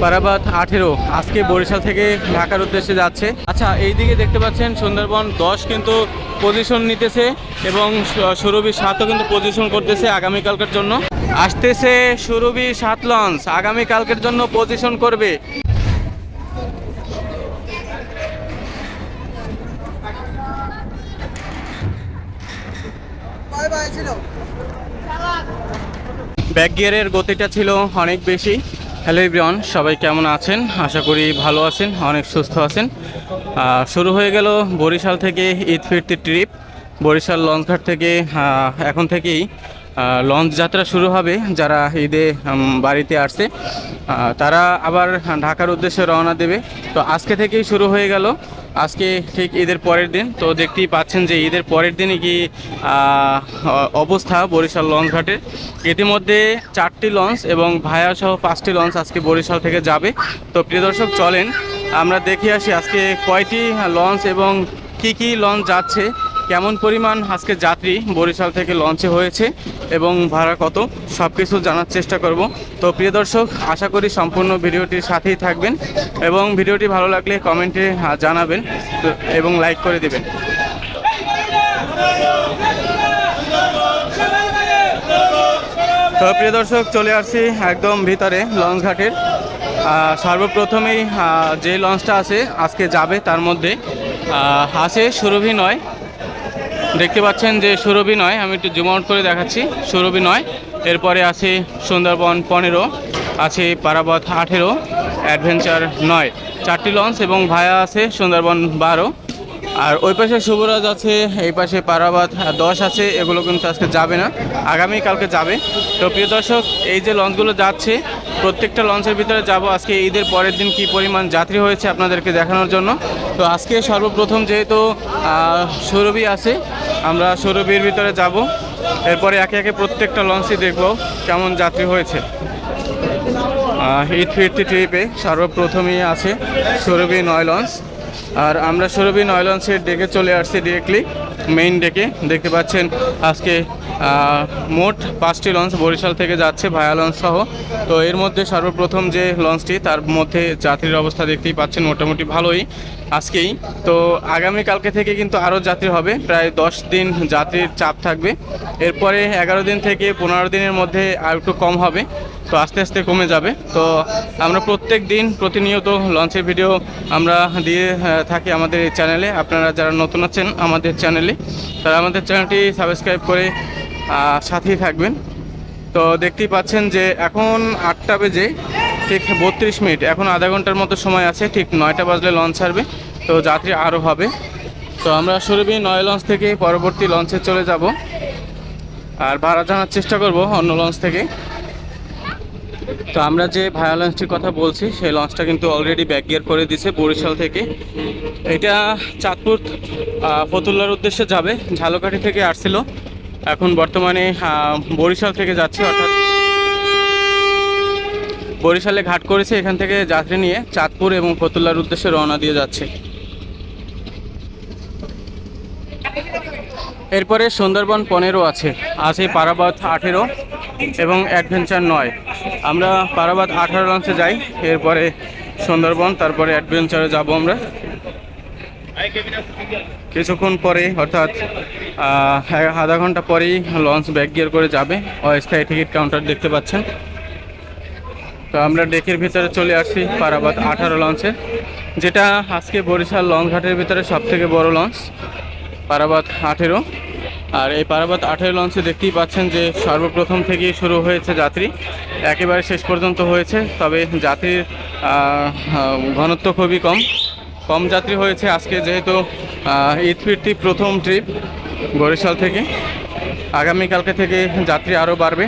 পারাবাত 18 আজকে বরিশাল থেকে ঢাকার উদ্দেশ্যে যাচ্ছে। আচ্ছা, এইদিকে দেখতে পাচ্ছেন সুন্দরবন 10 কিন্তু পজিশন নিতেছে এবং সুরভি 7ও কিন্তু পজিশন করতেছে আগামীকালকের জন্য। আসতেছে সুরভি 7 লঞ্চ আগামীকালকের জন্য পজিশন করবে। ব্যাক গিয়ারের গতিটা ছিল অনেক বেশি। হ্যালো এভরিওয়ান, সবাই কেমন আছেন? আশা করি ভালো আছেন, অনেক সুস্থ আছেন। শুরু হয়ে গেল বরিশাল থেকে ঈদ ফিরতি ট্রিপ। বরিশাল লঞ্চঘাট থেকে এখন থেকেই লঞ্চ যাত্রা শুরু হবে। যারা ঈদে বাড়িতে আসছে তারা আবার ঢাকার উদ্দেশ্যে রওনা দেবে। তো আজকে থেকেই শুরু হয়ে গেল, আজকে ঠিক ঈদের পরের দিন। তো দেখতেই পাচ্ছেন যে ঈদের পরের দিনই কি অবস্থা বরিশাল লঞ্চঘাটের। ইতিমধ্যে 4টি লঞ্চ এবং ভায়া সহ 5টি লঞ্চ আজকে বরিশাল থেকে যাবে। তো প্রিয় দর্শক, চলেন আমরা দেখে আসি আজকে কয়টি লঞ্চ এবং কি লঞ্চ যাচ্ছে, কেমন পরিমাণ আজকে যাত্রী বরিশাল থেকে লঞ্চে হয়েছে এবং ভাড়া কত, সব কিছু জানার চেষ্টা করব। তো প্রিয় দর্শক, আশা করি সম্পূর্ণ ভিডিওটির সাথেই থাকবেন এবং ভিডিওটি ভালো লাগলে কমেন্টে জানাবেন এবং লাইক করে দেবেন। তো প্রিয় দর্শক, চলে আসছি একদম ভিতরে লঞ্চ ঘাটের। সর্বপ্রথমেই যে লঞ্চটা আছে আজকে যাবে তার মধ্যে আছে সুরভি 9। দেখতে পাচ্ছেন যে সুরভি 9, আমি একটু জুম আউট করে দেখাচ্ছি। সুরভি 9, এরপরে আছে সুন্দরবন 15, আছে পারাবাত 18, অ্যাডভেঞ্চার 9। 4টি লঞ্চ এবং ভায়া আছে সুন্দরবন 12। আর ওই পাশে শুভরাজ আছে, এই পাশে পারাবাত 10 আছে। এগুলো কিন্তু আজকে যাবে না, আগামীকালকে যাবে। তো প্রিয় দর্শক, এই যে লঞ্চগুলো যাচ্ছে প্রত্যেকটা লঞ্চের ভিতরে যাব আজকে ঈদের পরের দিন কি পরিমাণ যাত্রী হয়েছে আপনাদেরকে দেখানোর জন্য। তো আজকে সর্বপ্রথম যেহেতু সুরভি আছে, আমরা সুরভির ভিতরে যাব। এরপরে একে একে প্রত্যেকটা লঞ্চই দেখব কেমন যাত্রী হয়েছে। ঈদ ফিরতি ট্রিপে সর্বপ্রথমই আছে সুরভি 9 লঞ্চ। আর আমরা সুরভি 9 লঞ্চের ডেকে চলে আসছি ডিরেক্টলি মেইন ডেকে। দেখতে পাচ্ছেন আজকে মোট 5টি লঞ্চ বরিশাল থেকে যাচ্ছে ভায়া লঞ্চ সহ। তো এর মধ্যে সর্বপ্রথম যে লঞ্চটি, তার মধ্যে যাত্রীর অবস্থা দেখতেই পাচ্ছেন মোটামুটি ভালোই আজকেই। তো আগামীকালকে থেকে কিন্তু আরও যাত্রী হবে, প্রায় 10 দিন যাত্রীর চাপ থাকবে। এরপরে 11 দিন থেকে 15 দিনের মধ্যে আর একটু কম হবে, তো আস্তে আস্তে কমে যাবে। তো আমরা প্রত্যেক দিন প্রতিনিয়ত লঞ্চের ভিডিও আমরা দিয়ে থাকি আমাদের এই চ্যানেলে। আপনারা যারা নতুন আছেন আমাদের চ্যানেলে, তারা আমাদের চ্যানেলটি সাবস্ক্রাইব করে সাথেই থাকবেন। তো দেখতেই পাচ্ছেন যে এখন 8টা বেজে ঠিক 32 মিনিট, এখন আধা ঘন্টার মতো সময় আছে। ঠিক 9টা বাজলে লঞ্চ ছাড়বে, তো যাত্রী আরও হবে। তো আমরা সুরভি 9 লঞ্চ থেকে পরবর্তী লঞ্চে চলে যাব আর ভাড়া জানার চেষ্টা করব অন্য লঞ্চ থেকে। তো আমরা যে ভায়া লঞ্চটির কথা বলছি সেই লঞ্চটা কিন্তু অলরেডি ব্যাক গিয়ার করে দিয়েছে বরিশাল থেকে। এটা চাঁদপুর ফতুল্লার উদ্দেশ্যে যাবে, ঝালকাঠি থেকে আসছিল, এখন বর্তমানে বরিশাল থেকে যাচ্ছে, অর্থাৎ বরিশালে ঘাট করেছে, এখান থেকে যাত্রী নিয়ে চাঁদপুর এবং ফতুল্লার উদ্দেশ্যে রওনা দিয়ে যাচ্ছে। এরপরে সুন্দরবন 15 আছে পারাবাত 18 এবং অ্যাডভেঞ্চার 9। আমরা পারাবাত 18 লঞ্চে যাই, এরপরে সুন্দরবন, তারপরে অ্যাডভেঞ্চারে যাব আমরা কিছুক্ষণ পরে, অর্থাৎ আধা ঘন্টা পরেই লঞ্চ ব্যাক গিয়ার করে যাবে। অস্থায়ী টিকিট কাউন্টার দেখতে পাচ্ছেন। তো আমরা ডেকের ভিতরে চলে আসছি পারাবাত 18 লঞ্চে, যেটা আজকে বরিশাল লঞ্চঘাটের ভিতরে সবথেকে বড় লঞ্চ পারাবাত 18। আর এই পারাবাত 18 লঞ্চে দেখতেই পাচ্ছেন যে সর্বপ্রথম থেকেই শুরু হয়েছে যাত্রী, একেবারে শেষ পর্যন্ত হয়েছে। তবে যাত্রীর ঘনত্ব খুবই কম যাত্রী হয়েছে আজকে, যেহেতু ঈদ ফিরতি প্রথম ট্রিপ বরিশাল থেকে। আগামীকালকে থেকে যাত্রী আরও বাড়বে।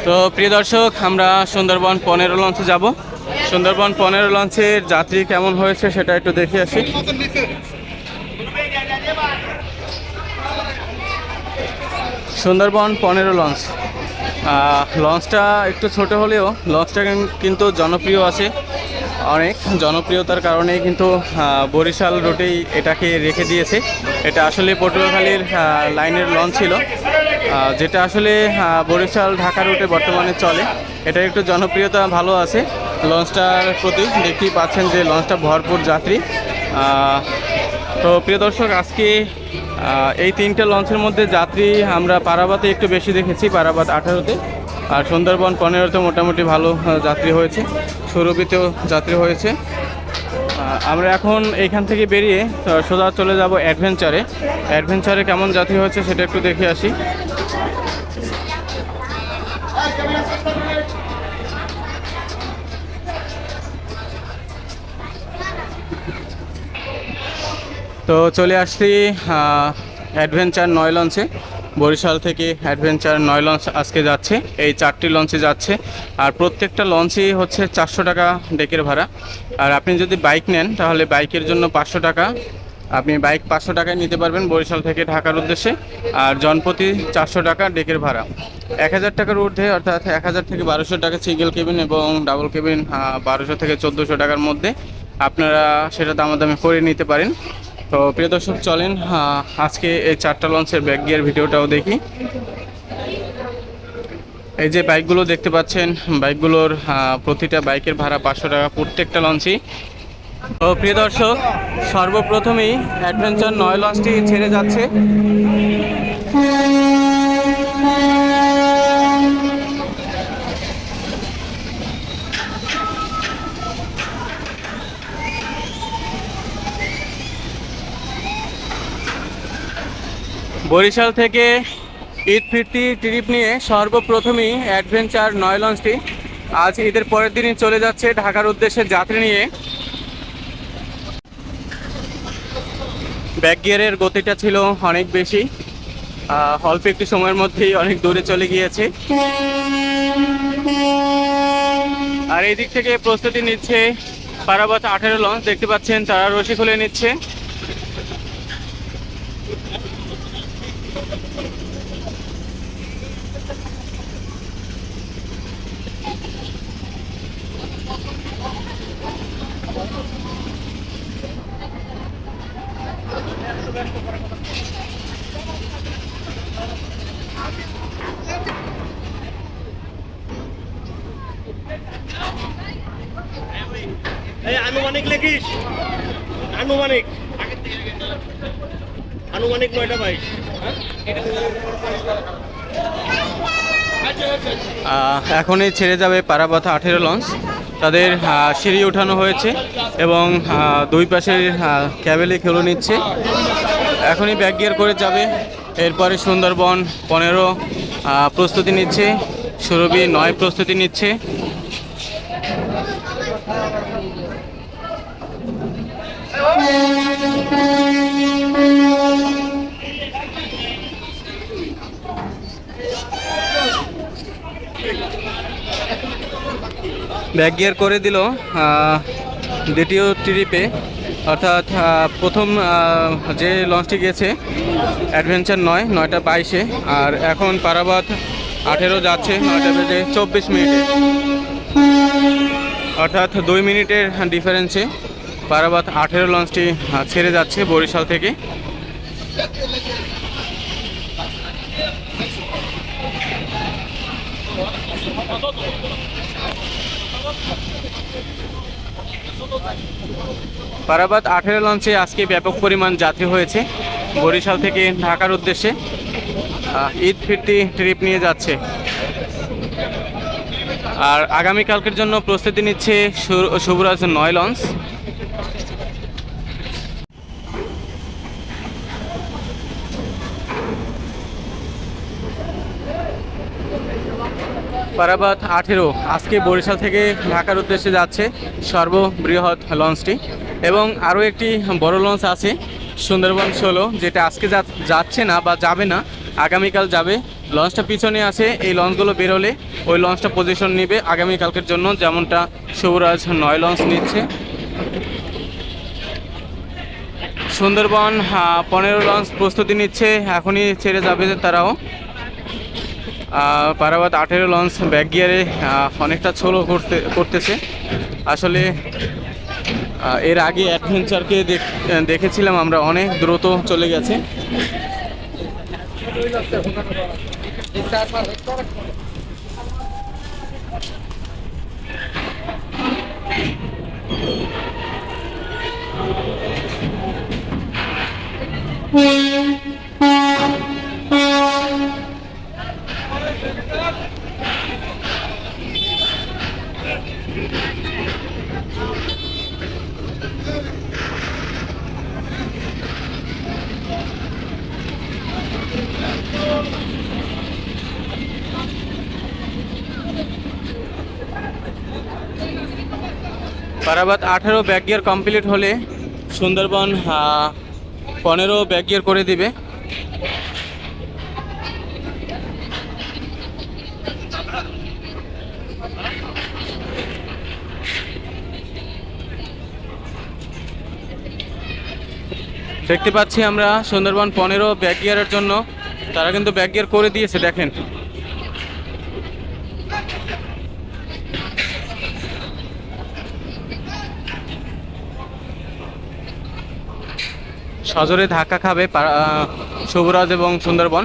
তো প্রিয় দর্শক, আমরা সুন্দরবন 15 লঞ্চে যাব। সুন্দরবন 15 লঞ্চের যাত্রী কেমন হয়েছে সেটা একটু দেখে আসি। সুন্দরবন 15 লঞ্চ লঞ্চটা একটু ছোট হলেও লঞ্চটা কিন্তু জনপ্রিয় আছে, অনেক জনপ্রিয়তার কারণেই কিন্তু বরিশাল রুটেই এটাকে রেখে দিয়েছে। এটা আসলে পটুয়াখালীর লাইনের লঞ্চ ছিল, যেটা আসলে বরিশাল ঢাকা রুটে বর্তমানে চলে। এটা একটু জনপ্রিয়তা ভালো আছে লঞ্চটার প্রতি। দেখতেই পাচ্ছেন যে লঞ্চটা ভরপুর যাত্রী। তো প্রিয় দর্শক, আজকে এই তিনটে লঞ্চের মধ্যে যাত্রী আমরা পারাবাতে একটু বেশি দেখেছি, পারাবাত 18-তে, আর সুন্দরবন 15-তে মোটামুটি ভালো যাত্রী হয়েছে, সুরভিতেও যাত্রী হয়েছে। আমরা এখন এইখান থেকে বেরিয়ে সোজা চলে যাব অ্যাডভেঞ্চারে। অ্যাডভেঞ্চারে কেমন যাত্রী হয়েছে সেটা একটু দেখে আসি। তো চলে আসছি অ্যাডভেঞ্চার 9 লঞ্চে। বরিশাল থেকে অ্যাডভেঞ্চার 9 লঞ্চ আজকে যাচ্ছে, এই 4টি লঞ্চে যাচ্ছে। আর প্রত্যেকটা লঞ্চই হচ্ছে 400 টাকা ডেকের ভাড়া। আর আপনি যদি বাইক নেন তাহলে বাইকের জন্য 500 টাকা, আপনি বাইক 500 টাকায় নিতে পারবেন বরিশাল থেকে ঢাকার উদ্দেশ্যে। আর জনপ্রতি 400 টাকা ডেকের ভাড়া। 1000 টাকার ঊর্ধ্বে অর্থাৎ 1000 থেকে 1200 টাকা সিঙ্গেল কেবিন, এবং ডাবল কেবিন 1200 থেকে 1400 টাকার মধ্যে আপনারা সেটা দামাদামি করে নিতে পারেন। তো প্রিয় দর্শক, চলেন আজকে এই 4টা লঞ্চের ব্যাক গিয়ার ভিডিওটাও দেখি। এই যে বাইকগুলো দেখতে পাচ্ছেন, বাইকগুলোর প্রতিটা বাইকের ভাড়া 500 টাকা প্রত্যেকটা লঞ্চই। তো প্রিয় দর্শক, সর্বপ্রথমেই অ্যাডভেঞ্চার 9 লঞ্চটি ছেড়ে যাচ্ছে। বরিশাল থেকে ঈদ ফিরতি ট্রিপ নিয়ে সর্বপ্রথমই অ্যাডভেঞ্চার 9 লঞ্চটি আজ ঈদের পরের দিনই চলে যাচ্ছে ঢাকার উদ্দেশ্যে যাত্রী নিয়ে। ব্যাক গিয়ারের গতিটা ছিল অনেক বেশি, অল্প একটু সময়ের মধ্যেই অনেক দূরে চলে গিয়েছে। আর এই দিক থেকে প্রস্তুতি নিচ্ছে পারাবাত 18 লঞ্চ, দেখতে পাচ্ছেন তারা রশি খুলে নিচ্ছে। আনুমানিক লেখিস, আনুমানিক আনুমানিক 9টা বাইক। এখনই ছেড়ে যাবে পারাবাত 18 লঞ্চ। তাদের সিঁড়ি উঠানো হয়েছে এবং দুই পাশের ক্যাবেলে খেলে নিচ্ছে। এখনই ব্যাক গিয়ার করে যাবে। এরপরে সুন্দরবন 15 প্রস্তুতি নিচ্ছে, সুরভি 9 প্রস্তুতি নিচ্ছে। ব্যাক গিয়ার করে দিল দ্বিতীয় ট্রিপে, অর্থাৎ প্রথম যে লঞ্চটি গেছে অ্যাডভেঞ্চার 9টা 22-এ, আর এখন পারাবাত 18 যাচ্ছে 9টা বেজে 24 মিনিটে, অর্থাৎ 2 মিনিটের ডিফারেন্সে পারাবাত 18 লঞ্চটি ছেড়ে যাচ্ছে বরিশাল থেকে। পারাবাত 18 লঞ্চে আজকে ব্যাপক পরিমাণ যাত্রী হয়েছে বরিশাল থেকে ঢাকার উদ্দেশ্যে। ঈদ ফিরতি ট্রিপ নিয়ে যাচ্ছে। আর আগামীকালকের জন্য প্রস্তুতি নিচ্ছে শুভরাজ 9 লঞ্চ। পারাবাত 18 আজকে বরিশাল থেকে ঢাকার উদ্দেশ্যে যাচ্ছে সর্ববৃহৎ লঞ্চটি, এবং আরও একটি বড় লঞ্চ আছে সুন্দরবন 16, যেটা আজকে যাচ্ছে না বা যাবে না, আগামীকাল যাবে। লঞ্চটা পিছনে আছে, এই লঞ্চগুলো বেরোলে ওই লঞ্চটা পজিশন নেবে আগামীকালকের জন্য, যেমনটা শুভরাজ 9 লঞ্চ নিচ্ছে। সুন্দরবন 15 লঞ্চ প্রস্তুতি নিচ্ছে, এখনই ছেড়ে যাবে তারাও। পারাবাত 18 লঞ্চ ব্যাক গিয়ারে অনেকটা স্লো করতেছে আসলে। এর আগে অ্যাডভেঞ্চারকে দেখেছিলাম আমরা, অনেক দ্রুত চলে গেছে। পারাবাত 18 ব্যাক গিয়ার কমপ্লিট হলে সুন্দরবন 15 ব্যাক গিয়ার করে দিবে। দেখতে পাচ্ছি আমরা সুন্দরবন 15 ব্যাক গিয়ারের জন্য তারা কিন্তু ব্যাক গিয়ার করে দিয়েছে, দেখেন। সজোরে ধাক্কা খাবে শুভরাজ এবং সুন্দরবন।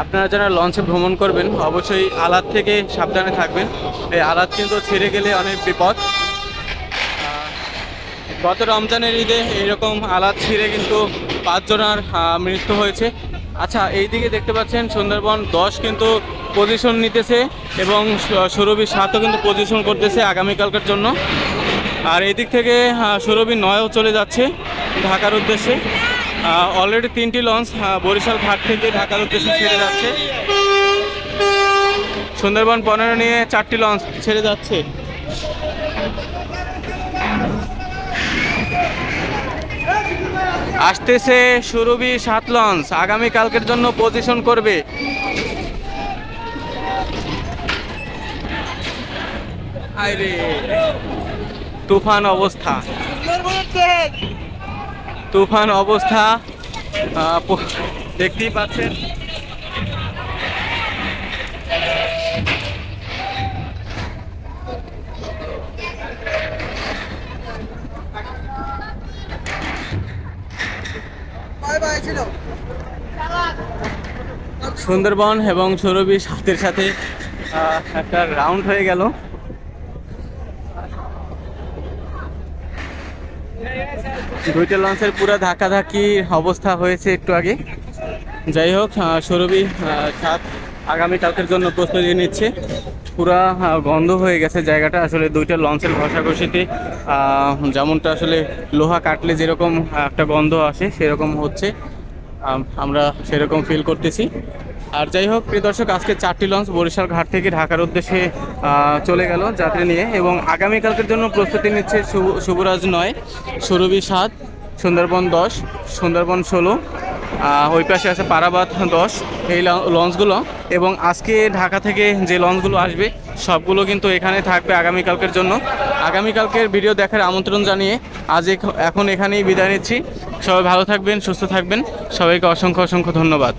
আপনারা যারা লঞ্চে ভ্রমণ করবেন অবশ্যই আলাদ থেকে সাবধানে থাকবেন। এই আলাদ কিন্তু ছেড়ে গেলে অনেক বিপদ। গত রমজানের ঈদে এইরকম আলাদ ছিঁড়ে কিন্তু 5 জনের মৃত্যু হয়েছে। আচ্ছা, এই দিকে দেখতে পাচ্ছেন সুন্দরবন 10 কিন্তু পজিশন নিতেছে এবং সুরভি 7ও কিন্তু পজিশন করতেছে আগামীকালকের জন্য। আর এই দিক থেকে সুরভি 9ও চলে যাচ্ছে ঢাকার উদ্দেশ্যে। অলরেডি 3টি লঞ্চ বরিশাল ঘাট থেকে ঢাকার উদ্দেশ্যে ছেড়ে যাচ্ছে। সুন্দরবন 15 নিয়ে 4টি লঞ্চ ছেড়ে যাচ্ছে। আসতেছে সুরভি 7 লঞ্চ আগামীকালকের জন্য পজিশন করবে। আরে তুফান অবস্থা, তুফান অবস্থা দেখতেই পাচ্ছেন। সুন্দরবন এবং সুরভি সাথে সাথে একটা রাউন্ড হয়ে গেল। দুইটা লঞ্চের পুরো ধাক্কাধাক্কি অবস্থা হয়েছে একটু আগে। যাই হোক, সুরভি 7 আগামীকালকের জন্য প্রস্তুতি নিচ্ছে। পুরা গন্ধ হয়ে গেছে জায়গাটা আসলে। দুইটা লঞ্চের ঘষাঘষিতে যেমনটা আসলে লোহা কাটলে যেরকম একটা গন্ধ আসে সেরকম হচ্ছে, আমরা সেরকম ফিল করতেছি। আর যাই হোক প্রিয় দর্শক, আজকে 4টি লঞ্চ বরিশাল ঘাট থেকে ঢাকার উদ্দেশ্যে চলে গেল যাত্রী নিয়ে এবং আগামীকালকের জন্য প্রস্তুতি নিচ্ছে শুভরাজ 9, সুরভি 7, সুন্দরবন 10, সুন্দরবন 16, ওই পাশে আছে পারাবাত 10, এই লঞ্চগুলো। এবং আজকে ঢাকা থেকে যে লঞ্চগুলো আসবে সবগুলো কিন্তু এখানে থাকবে আগামীকালকের জন্য। আগামীকালকের ভিডিও দেখার আমন্ত্রণ জানিয়ে এখন এখানেই বিদায় নিচ্ছি। সবাই ভালো থাকবেন, সুস্থ থাকবেন। সবাইকে অসংখ্য অসংখ্য ধন্যবাদ।